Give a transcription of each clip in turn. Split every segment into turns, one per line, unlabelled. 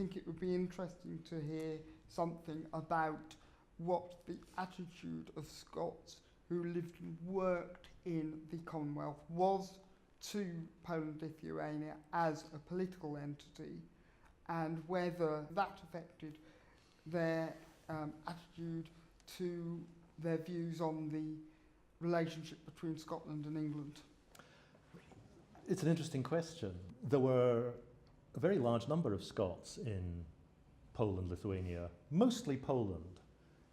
think it would be interesting to hear something about what the attitude of Scots who lived and worked in the Commonwealth was to Poland-Lithuania as a political entity, and whether that affected their attitude to their views on the relationship between Scotland and England.
It's an interesting question. There were a very large number of Scots in Poland-Lithuania, mostly Poland,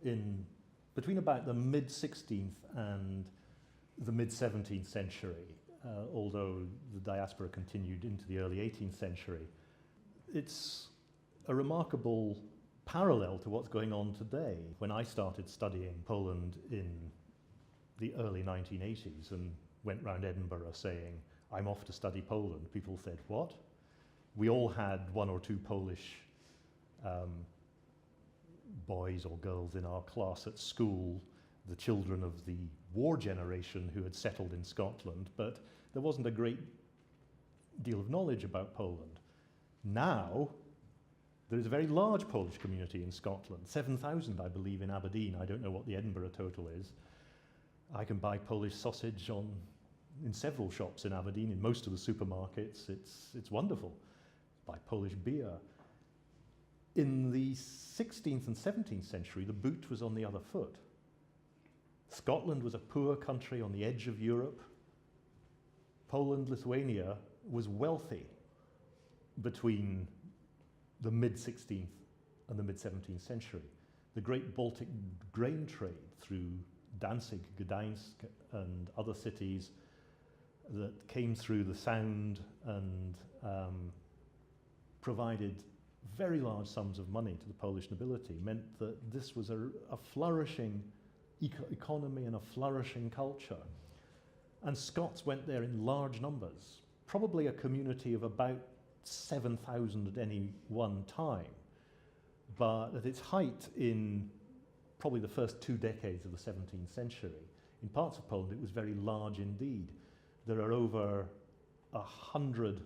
in between about the mid-16th and the mid-17th century, although the diaspora continued into the early 18th century. It's a remarkable parallel to what's going on today. When I started studying Poland in the early 1980s and went round Edinburgh saying, I'm off to study Poland, people said, what? We all had one or two Polish boys or girls in our class at school, the children of the war generation who had settled in Scotland, but there wasn't a great deal of knowledge about Poland. Now, there is a very large Polish community in Scotland, 7,000 I believe in Aberdeen. I don't know what the Edinburgh total is. I can buy Polish sausage in several shops in Aberdeen, in most of the supermarkets. It's wonderful. Buy Polish beer. In the 16th and 17th century, the boot was on the other foot. Scotland was a poor country on the edge of Europe. Poland-Lithuania was wealthy between the mid-16th and the mid-17th century. The great Baltic grain trade through Danzig, Gdańsk and other cities that came through the Sound and provided very large sums of money to the Polish nobility meant that this was a flourishing economy and a flourishing culture. And Scots went there in large numbers, probably a community of about 7,000 at any one time. But at its height in probably the first 2 decades of the 17th century, in parts of Poland it was very large indeed. There are over 100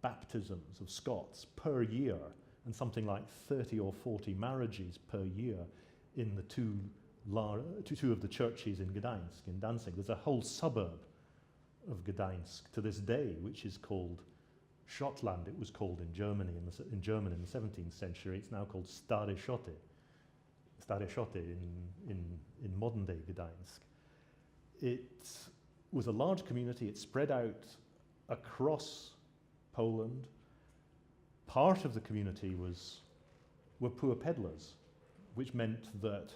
baptisms of Scots per year and something like 30 or 40 marriages per year in the two of the churches in Gdańsk, in Danzig. There's a whole suburb of Gdańsk to this day which is called Schottland. It was called in Germany in the 17th century. It's now called Stare Schotte in modern day Gdańsk. It was a large community. It spread out across Poland. Part of the community were poor peddlers, which meant that,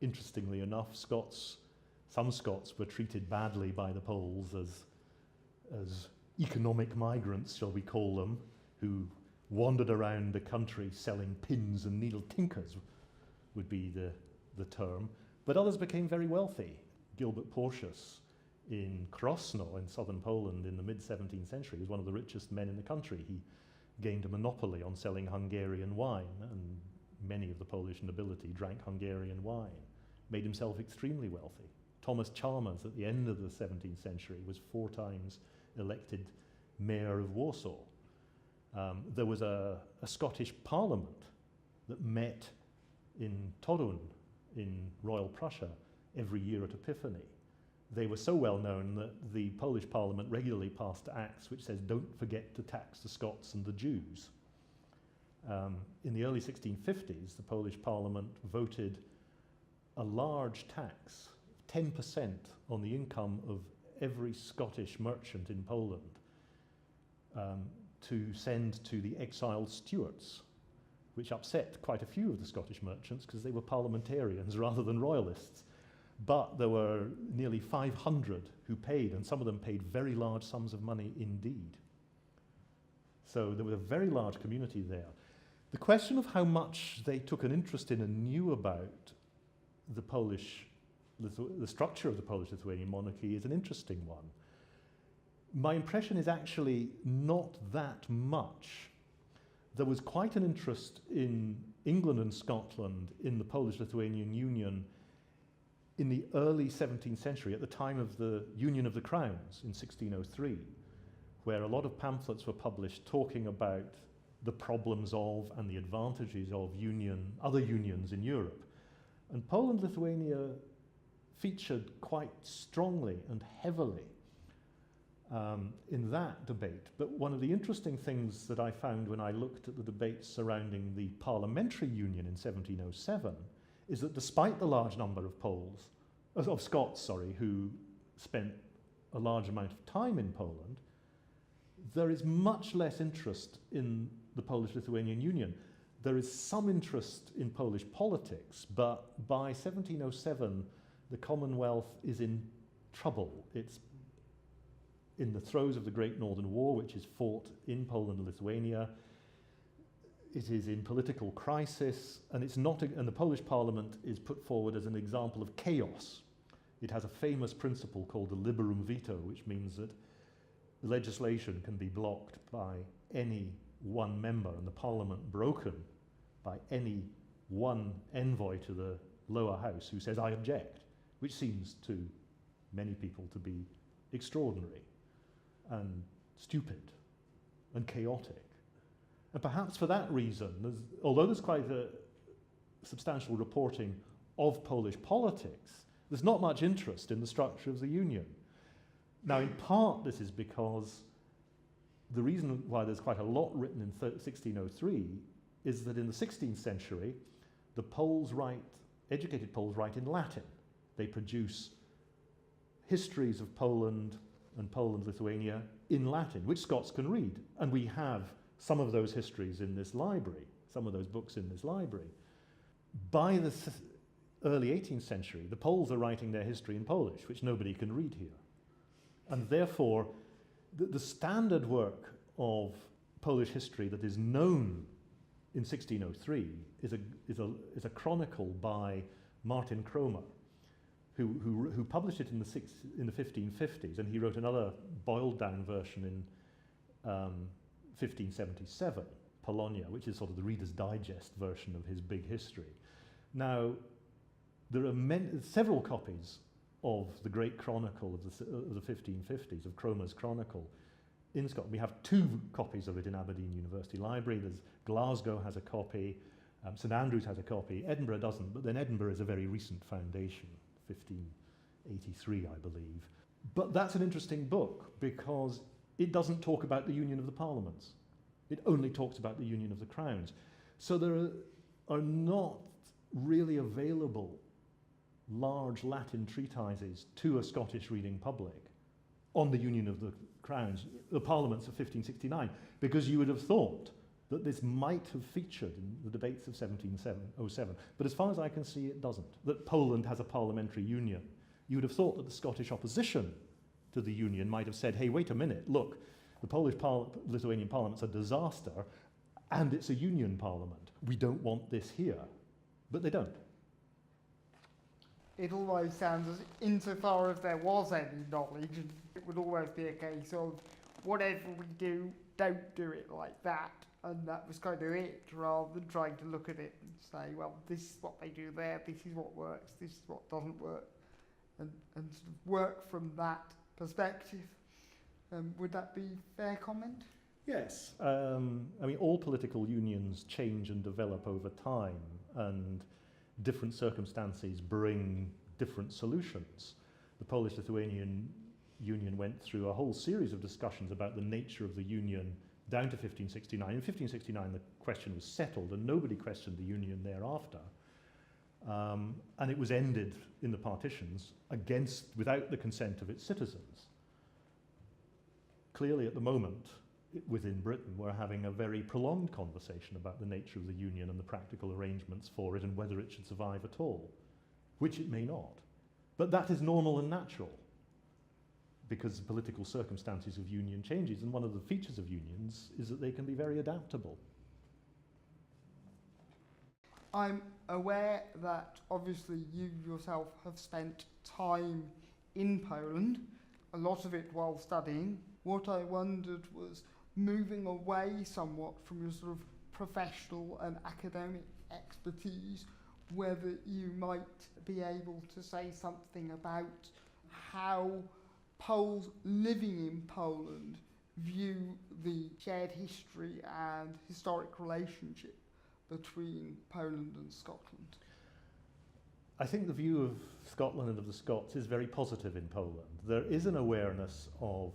interestingly enough, some Scots were treated badly by the Poles as economic migrants, shall we call them, who wandered around the country selling pins and needle tinkers would be the term. But others became very wealthy. Gilbert Porcius in Krosno in southern Poland in the mid-17th century was one of the richest men in the country. He gained a monopoly on selling Hungarian wine, and many of the Polish nobility drank Hungarian wine, made himself extremely wealthy. Thomas Chalmers at the end of the 17th century was 4 times elected mayor of Warsaw. There was a Scottish parliament that met in Torun in Royal Prussia every year at Epiphany. They were so well known that the Polish parliament regularly passed acts which says don't forget to tax the Scots and the Jews. In the early 1650s, the Polish parliament voted a large tax, 10% on the income of every Scottish merchant in Poland, to send to the exiled Stuarts, which upset quite a few of the Scottish merchants because they were parliamentarians rather than royalists. But there were nearly 500 who paid, and some of them paid very large sums of money indeed. So there was a very large community there. The question of how much they took an interest in and knew about the structure of the Polish-Lithuanian monarchy is an interesting one. My impression is actually not that much. There was quite an interest in England and Scotland in the Polish-Lithuanian Union in the early 17th century, at the time of the Union of the Crowns in 1603, where a lot of pamphlets were published talking about the problems of and the advantages of other unions in Europe. And Poland-Lithuania featured quite strongly and heavily in that debate. But one of the interesting things that I found when I looked at the debates surrounding the parliamentary union in 1707 is that despite the large number of Scots, who spent a large amount of time in Poland, there is much less interest in the Polish-Lithuanian Union. There is some interest in Polish politics, but by 1707, the Commonwealth is in trouble. It's in the throes of the Great Northern War, which is fought in Poland and Lithuania. It is in political crisis, and and the Polish Parliament is put forward as an example of chaos. It has a famous principle called the liberum veto, which means that legislation can be blocked by any one member, and the Parliament broken by any one envoy to the lower house who says, "I object," which seems to many people to be extraordinary and stupid and chaotic. And perhaps for that reason, although there's quite a substantial reporting of Polish politics, there's not much interest in the structure of the Union. Now, in part, this is because the reason why there's quite a lot written in 1603 is that in the 16th century, the educated Poles write in Latin. They produce histories of Poland and Poland-Lithuania in Latin, which Scots can read. And we have some of those histories in this library, some of those books in this library. By the early 18th century, the Poles are writing their history in Polish, which nobody can read here. And therefore, the standard work of Polish history that is known in 1603 is a chronicle by Martin Cromer, who published it in the 1550s, and he wrote another boiled-down version in 1577, Polonia, which is sort of the Reader's Digest version of his big history. Now, there are several copies of the great chronicle of the 1550s, of Cromer's chronicle, in Scotland. We have 2 copies of it in Aberdeen University Library. Glasgow has a copy, St Andrews has a copy, Edinburgh doesn't, but then Edinburgh is a very recent foundation, 1583, I believe. But that's an interesting book because it doesn't talk about the union of the parliaments. It only talks about the union of the crowns. So there are not really available large Latin treatises to a Scottish reading public on the union of the crowns, the parliaments of 1569, because you would have thought that this might have featured in the debates of 1707. But as far as I can see, it doesn't, that Poland has a parliamentary union. You would have thought that the Scottish opposition to the union might have said, hey, wait a minute, look, the Polish-Lithuanian parliament's a disaster, and it's a union parliament. We don't want this here. But they don't.
It always sounds as, insofar as there was any knowledge, it would always be a case of whatever we do, don't do it like that. And that was kind of it, rather than trying to look at it and say, well, this is what they do there, this is what works, this is what doesn't work, and sort of work from that perspective. Would that be a fair comment?
Yes. I mean, all political unions change and develop over time, and different circumstances bring different solutions. The Polish-Lithuanian Union went through a whole series of discussions about the nature of the union down to 1569. In 1569, the question was settled, and nobody questioned the union thereafter. And it was ended in the partitions without the consent of its citizens. Clearly, at the moment, within Britain, we're having a very prolonged conversation about the nature of the union and the practical arrangements for it and whether it should survive at all, which it may not. But that is normal and natural, because the political circumstances of union changes, and one of the features of unions is that they can be very adaptable.
I'm aware that obviously you yourself have spent time in Poland, a lot of it while studying. What I wondered was, moving away somewhat from your sort of professional and academic expertise, whether you might be able to say something about how Poles living in Poland view the shared history and historic relationship between Poland and Scotland?
I think the view of Scotland and of the Scots is very positive in Poland. There is an awareness of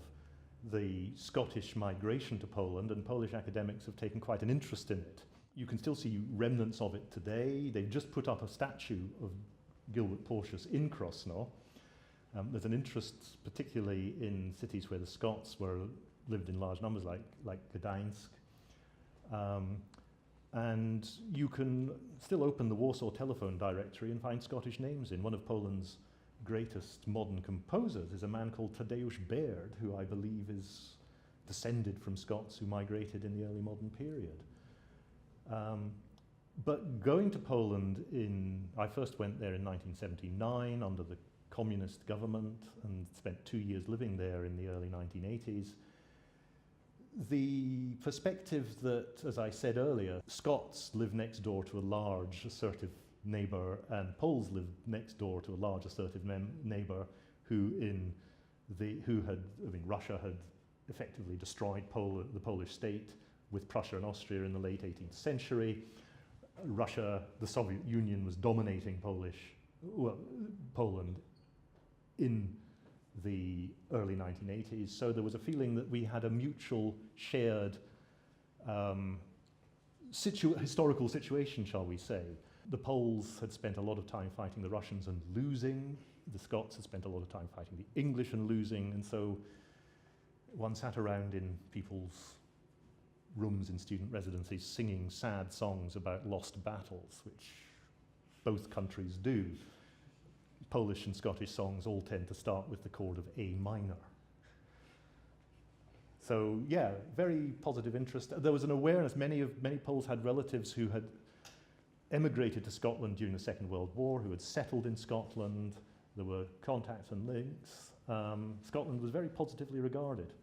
the Scottish migration to Poland, and Polish academics have taken quite an interest in it. You can still see remnants of it today. They've just put up a statue of Gilbert Porteous in Krosno. There's an interest particularly in cities where the Scots lived in large numbers, like Gdańsk. And you can still open the Warsaw telephone directory and find Scottish names in. One of Poland's greatest modern composers is a man called Tadeusz Baird, who I believe is descended from Scots who migrated in the early modern period. But going to Poland I first went there in 1979 under the communist government and spent 2 years living there in the early 1980s. The perspective that, as I said earlier, Scots live next door to a large assertive neighbour and Poles live next door to a large assertive neighbour Russia had effectively destroyed the Polish state with Prussia and Austria in the late 18th century. Russia, the Soviet Union, was dominating Poland in the early 1980s, so there was a feeling that we had a mutual shared historical situation, shall we say. The Poles had spent a lot of time fighting the Russians and losing. The Scots had spent a lot of time fighting the English and losing, and so one sat around in people's rooms in student residencies singing sad songs about lost battles, which both countries do. Polish and Scottish songs all tend to start with the chord of A minor. So yeah, very positive interest. There was an awareness. Many Poles had relatives who had emigrated to Scotland during the Second World War, who had settled in Scotland. There were contacts and links. Scotland was very positively regarded,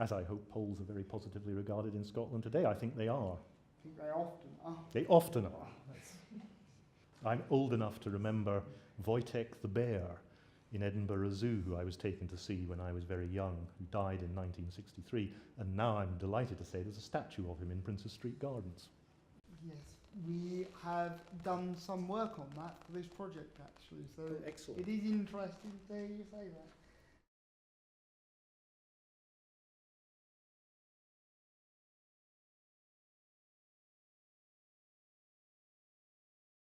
as I hope Poles are very positively regarded in Scotland today. I think they are.
I think they often are.
They often are. I'm old enough to remember Wojtek the bear in Edinburgh Zoo, who I was taken to see when I was very young, who died in 1963, and now I'm delighted to say there's a statue of him in Princes Street Gardens.
Yes, we have done some work on that for this project actually, so
excellent.
It is interesting to hear you say that.